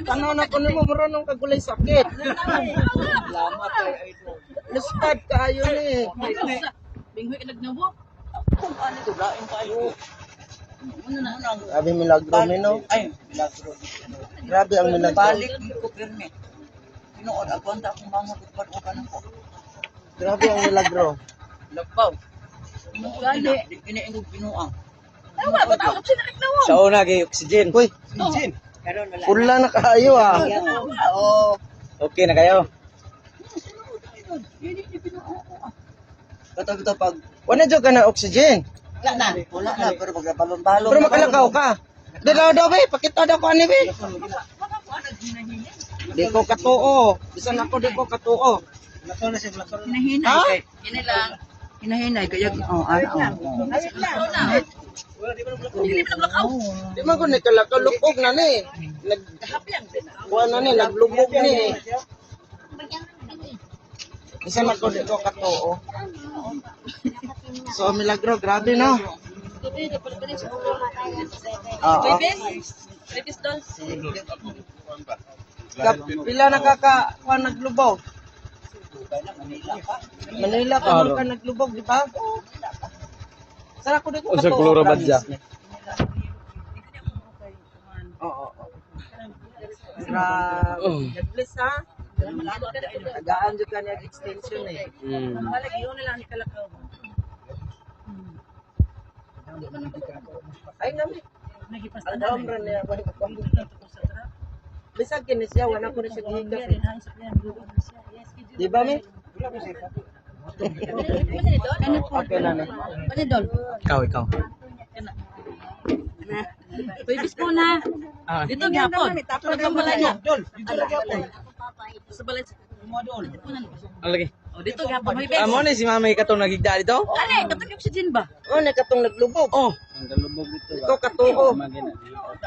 Tanaw na ko nimo marunong kagulay sakit. Salamat kay idol. Lustad kaayo ni. Binghoy nagnawo. Kung ano to lain tayo. Grabe milagro no. Ay, milagro. Grabe ang milagro. Balik ko pirmi. Tinuod ako anta akong mga tutpad o kanan ko. Grabe ang milagro. Labaw. Gani, ini ang binuang. Wala ba tawag siya nagnawo? Sa una kay oxygen. Uy, Karon wala. pula na kaayo ah. Oo. Okay na kayo. Katag pag Wala jud ka na oxygen. wala na pero magbalon-balon. Pero makalakaw ka. Dalaw daw be, pakita daw ko ani be. Di ko katuo. Bisan ako di ko katuo. Hinahinay kay kini lang. Hinahinay kay ano. Di man ko ni kalakaw lupog na ni. Kuha na ni, naglubog ni. Bisan ako di ko katuo. So milagro, grabe no. Oo. Bibis doon. Pila nakaka naglubog? Manila ka man ka naglubog, di ba? Sara ko di ko Usa kloro ba dya? Oo. Grabe. God bless ha. Tagaan jud ka niya extension eh. Wala giyon na lang ni kalakaw. Ay nami. Nagipasta Ang na. daom ra niya ba ko. Bisag kini siya wala ko ni siya gigas. Di ba mi? Okay na ni. Panidol. Ikaw. Bibis po na. Ah. Dito gyapon. Tulog ka pala niya. Sa balay. Ang lagi. Oh, dito gyapon bibis. Amo ni si Mama katong nagigda dito? Kani, katong oxygen ba? Oh, ni katong naglubog. Oh. Ikaw katuo. Grabe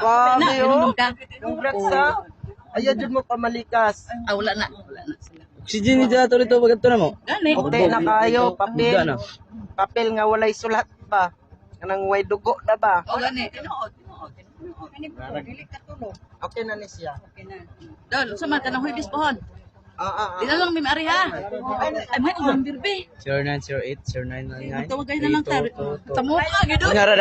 oh. Nainom ka? Congrats ha. Ayaw jud mo pamalikas. Ah, wala na. Wala na sila. Oxygen ni dito dito pagto na mo. Gani. Okay na kayo, Buda papel. na. Papel nga walay sulat ba? Kanang way dugo na ba? Oh, gani. Tinuod. Okay na ni siya. Dol, sa man kanang bibis pohon. Ah. Di na lang may mari ha. Ay, may number be. 0908 0999. Tawag kayo na lang tayo. Tamo ka, gidon. Ngara